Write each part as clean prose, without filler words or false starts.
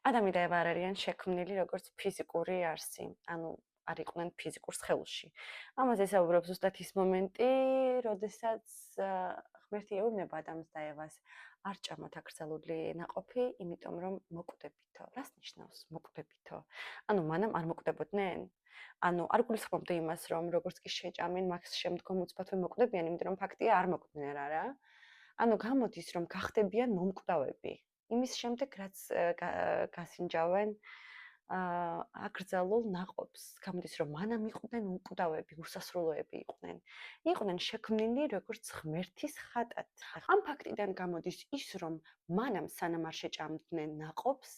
ადამი და ევა არ არიან შექმნილი როგორც ფიზიკური არსი, ანუ არ იყვნენ ფიზიკურ სხეულში. ამაზე საუბრობს ზუსტად ის მომენტი, როდესაც ღმერთი ეუბნება ადამიანს და ევას არ ჭამოთ აკრძალული ნაყოფი, იმიტომ რომ მოკვდებითო. რას ნიშნავს მოკვდებითო? ანუ მანამ არ მოკვდებოდნენ? ანუ არ გულისხმობდი იმას, რომ როგორც კი შეჭამენ, მაგ შემდგომ უცბათვე მოკვდებიან, იმიტომ რომ ფაქტია არ მოკვდნენ რა. ანუ გამოდის, რომ გახდებიან მომკვდავები. იმის შემდეგ, რაც გასინჯავენ აკრძალულ ნაყოფს, გამოდის, რომ მანამ იყვნენ უმკვდავები, უსასრულოები იყვნენ. იყვნენ შექმნილი როგორც ღმერთის ხატად. ამ ფაქტიდან გამოდის ის, რომ მანამ სანამ არ შეჭამდნენ ნაყოფს,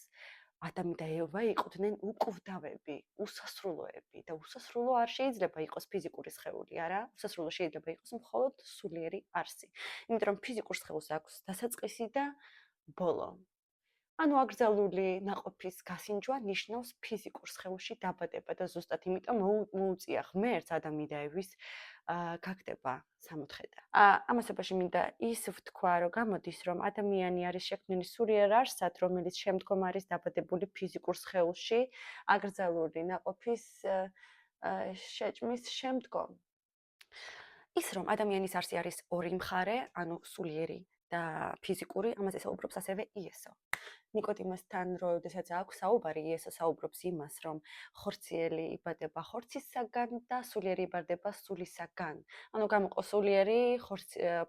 ადამი და ევა იყვნენ უკვდავები, უსასრულოები და უსასრულო არ შეიძლება იყოს ფიზიკური სხეული, არა? უსასრულო შეიძლება იყოს მხოლოდ სულიერი არსი. იმიტომ რომ ფიზიკურ სხეულს აქვს დასაწყისი და ბოლო. ანუ აკრძალული ნაყოფის გასინჯვა ნიშნავს ფიზიკურ სხეულში დაბადება და ზუსტად იმიტომ მოუწია ღმერთს ადამი და ევის გაგდება სამოთხედა. ამასობაში მინდა ის ვთქვა, რომ გამოდის, რომ ადამიანი არის შექმნილი სულიერ არსად, რომელიც შემდგომ არის დაბადებული ფიზიკურ სხეულში აკრძალული ნაყოფის შეჭმის შემდგომ. ის რომ ადამიანის არსი არის ორი მხარე, ანუ სულიერი და ფიზიკური, ამაზე საუბრობს ასევე იესო. ნიკოდიმოსთან როდესაც აქვს საუბარი, იესო საუბრობს იმას, რომ ხორციელი იბადება ხორცისაგან და სულიერი იბადება სულისაგან. ანუ გამოყო სულიერი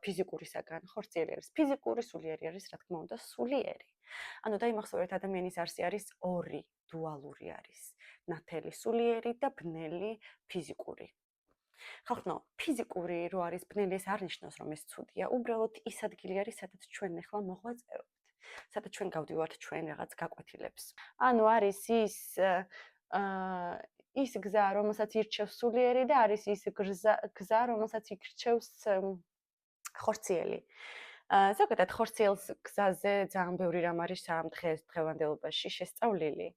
ფიზიკურისაგან, ხორციელი არის ფიზიკური, სულიერი არის, რა თქმა უნდა, სულიერი. ანუ დაიმახსოვრეთ, ადამიანის არსი არის ორი, დუალური არის. ნათელი სულიერი და ბნელი ფიზიკური. ხალხო, ფიზიკური რო არის ბნელი, ეს არ ნიშნავს, რომ ეს ცუდია. უბრალოდ ის ადგილი არის, სადაც ჩვენ ახლა მოღვაწეობთ. სადაც ჩვენ გავდივართ ჩვენ რაღაც გაკვეთილებს. ანუ არის ის გზა, რომელსაც ირჩევს სულიერი და არის ის გზა, რომელსაც ირჩევს ხორციელი. ზოგადად ხორციელს გზაზე ძალიან ბევრი რამ არის ამ დღევანდელობაში შესწავლილი.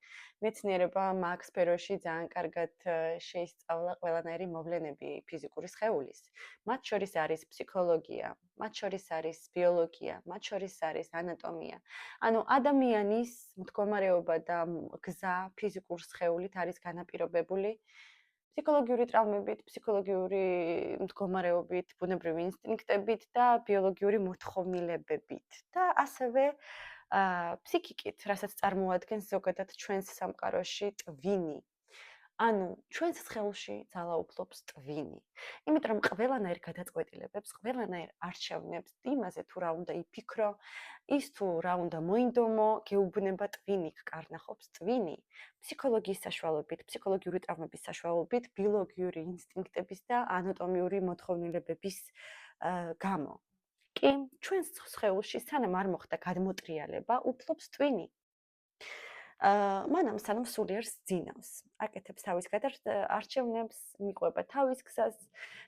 მეცნიერება მაგ სფეროში ძალიან კარგად შეისწავლა ყველანაირი მოვლენები ფიზიკური სხეულის. მათ შორის არის ფსიქოლოგია, მათ შორის არის ბიოლოგია, მათ შორის არის ანატომია. ანუ ადამიანის მდგომარეობა და გზა ფიზიკურ სხეულით არის განაპირობებული ფსიქოლოგიური ტრავმებით, ფსიქოლოგიური მდგომარეობით, ბუნებრივი ინსტინქტებით და ბიოლოგიური მოთხოვნილებებით და ასევე ფსიქიკით, რასაც წარმოადგენს ზოგადად ჩვენს სამყაროში ტვინი. ანუ ჩვენს სხეულში ძალაუფლობს ტვინი. იმიტომ რომ ყველანაირ გადაწყვეტილებებს, ყველანაირ არჩევნებს იმაზე თუ რა უნდა იფიქრო, ის თუ რა უნდა მოინდომო, გეუბნება ტვინი, გკარნახობს ტვინი. ფსიქოლოგიის საშუალებით, ფსიქოლოგიური ტრავმების საშუალებით, ბიოლოგიური ინსტინქტების და ანატომიური მოთხოვნილებების გამო. კი, ჩვენს სხეულში სანამ არ მოხდა გადმოტრიალება, უფლობს ტვინი. მანამ სანამ სულიერს ძინავს, აკეთებს თავის არჩევნებს, მიყვება თავის გზას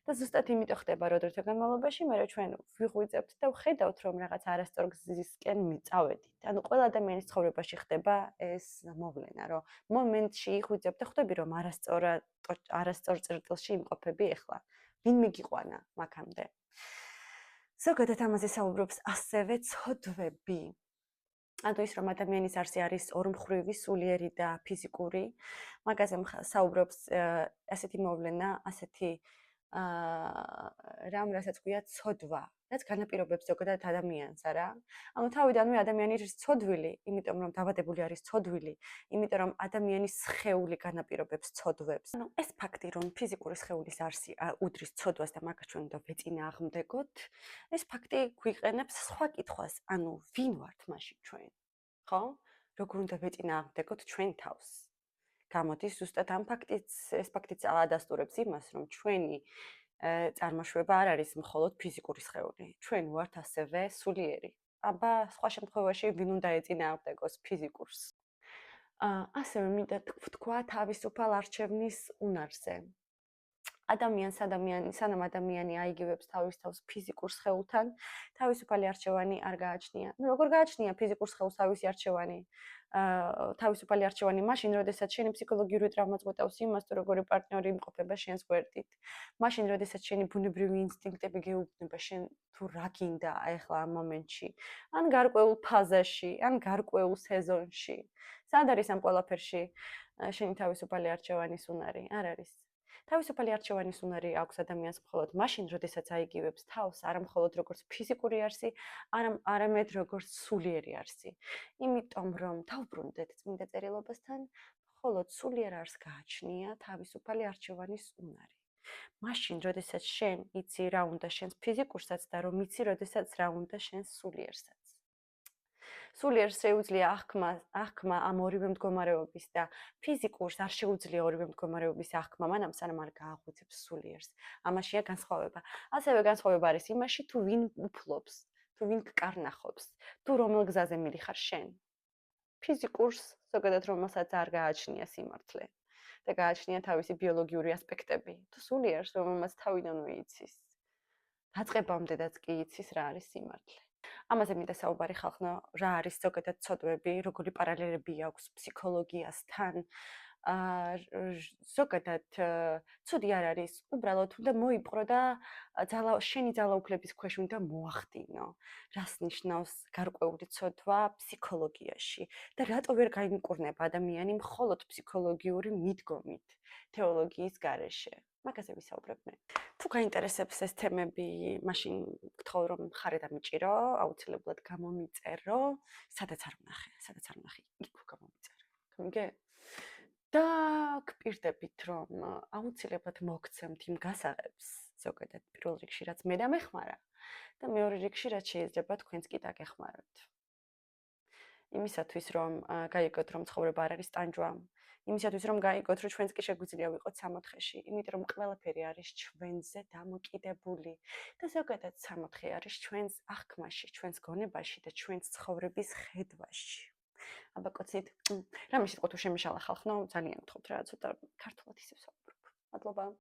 და ზუსტად იმიტომ ხდება, რომ დროთა განმავლობაში მე ჩვენ ვიღვიძებთ და ვხედავთ, რომ რაღაც არასწორ გზისკენ მიწავედით. ანუ ყველა ადამიანის ცხოვრებაში ხდება ეს მოვლენა, რომ მომენტში იღვიძებ და ხვდები, რომ არასწორ წერტილში იმყოფები ახლა. ვინ მიგიყვანა მაგამდე? ზოგადად ამაზე საუბრობს ასევე ცოდვები. ანუ ის რომ ადამიანის არსი არის ორმხრივი, სულიერი და ფიზიკური, მაგაზე საუბრობს ასეთი მოვლენა, ასეთი რამ, რასაც ქვია ცოდვა, რაც განაპირობებს ზოგადად ადამიანს, არა? ანუ თავიდანვე ადამიანი არის ცოდვილი, იმიტომ რომ დაბადებული არის ცოდვილი, იმიტომ რომ ადამიანის სხეული განაპირობებს ცოდვებს. ანუ ეს ფაქტი, რომ ფიზიკური სხეულის არსი უდრის ცოდვას და მაგას ჩვენ უნდა ვეწინააღმდეგოთ, ეს ფაქტი გვიყენებს სხვა კითხვას, ანუ ვინ ვართ მაშინ ჩვენ? ხო? როგორ უნდა ვეწინააღმდეგოთ ჩვენ თავს? გამოდის ზუსტად ამ ეს ფაქტიც ადასტურებს იმას, რომ ჩვენი წარმოშვება არ არის მხოლოდ ფიზიკური სხეული. ჩვენ ვართ ასევე სულიერი. აბა, სხვა შემთხვევაში ვინ უნდა ეწინააღმდეგოს ფიზიკურს? ასევე მინდა ვთქვა თავისუფალ არჩევნის უნარზე. სანამ ადამიანი აიგივებს თავის თავს ფიზიკურ სხეულთან, თავისუფალი არჩევანი არ გააჩნია. ნუ როგორ გააჩნია ფიზიკურ სხეულს თავისი არჩევანი? თავისუფალი არჩევანი მაშინ, როდესაც შენი ფსიქოლოგიური ტრავმა წყვეტავს იმას, თუ როგორი პარტნიორი იმყოფება შენს გვერდით. მაშინ, როდესაც შენი ბუნებრივი ინსტინქტები გეუბნება შენ თუ რა გინდა ახლა ამ მომენტში, ან გარკვეულ ფაზაში, ან გარკვეულ სეზონში. სად არის ამ ყველაფერში შენი თავისუფალი არჩევანის უნარი? არ არის. თავისუფალი არჩევანის უნარი აქვს ადამიანს მხოლოდ მაშინ, როდესაც აიგივებს თავს, არა მხოლოდ როგორც ფიზიკური არსი, არამედ როგორც სულიერი არსი. იმიტომ რომ დავბრუნდეთ წმინდა წერილობასთან, მხოლოდ სულიერ არსს გააჩნია თავისუფალი არჩევანის უნარი. მაშინ, როდესაც შენ იცი რა უნდა შენს ფიზიკურსაც და რომ იცი, როდესაც რა უნდა შენს სულიერსაც. სულიერს შეუძლია აღქმა ამ ორივე მდგომარეობის და ფიზიკურს არ შეუძლია ორივე მდგომარეობის აღქმა, მანამ სანამ არ გააღვიძებს სულიერს. ამაშია განსხვავება. ასევე განსხვავება არის იმაში, თუ ვინ უფლობს, თუ ვინ გკარნახობს, თუ რომელ გზაზე მიდიხარ შენ. ფიზიკურს, ზოგადად რომელსაც არ გააჩნია სიმართლე და გააჩნია თავისი ბიოლოგიური ასპექტები, თუ სულიერს, რომელმაც თავიდანვე იცის. დაწყებამდეც კი იცის რა არის სიმართლე. ამაზე მინდა საუბარი ხალხო, რა არის ზოგადად ცოდვები, როგორი პარალელები აქვს ფსიქოლოგიასთან. ზოგადად ცუდი არ არის, უბრალოდ უნდა მოიპყრო და შენი ძალაუფლების ქვეშ უნდა მოახდინო. რას ნიშნავს გარკვეული ცოდვა ფსიქოლოგიაში და რატო ვერ გაიმკურნება ადამიანი მხოლოდ ფსიქოლოგიური მიდგომით თეოლოგიის გარეშე. მაგაზე ვისაუბრებ მე. თუ გაინტერესებს ეს თემები, მაშინ გთხოვ რომ მხარე დამიჭირო, აუცილებლად გამომიწერო, სადაც არ ვნახე, იქ გამომიწერე. გამიგე? და გპირდებით რომ აუცილებლად მოგცემთ იმ გასაღებს, ზოგადად პირველ რიგში რაც მე დამეხმარა და მეორე რიგში რაც შეიძლება თქვენც კი დაგეხმაროთ. იმისათვის რომ გაიგოთ რომ ცხოვრება არ არის ტანჯვა, იმისათვის რომ გაიგოთ რომ ჩვენც კი შეგვიძლია ვიყოთ სამოთხეში, იმიტომ რომ ყველაფერი არის ჩვენზე დამოკიდებული და ზოგადად სამოთხე არის ჩვენს აღქმაში, ჩვენს გონებაში და ჩვენს ცხოვრების ხედვაში. აბა კოცით, რამე სიტყვა თუ შემიშალა ხალხო, ძალიან გთხოვთ რა, ცოტა ქართულად ისე ვსაუბრობ. მადლობა.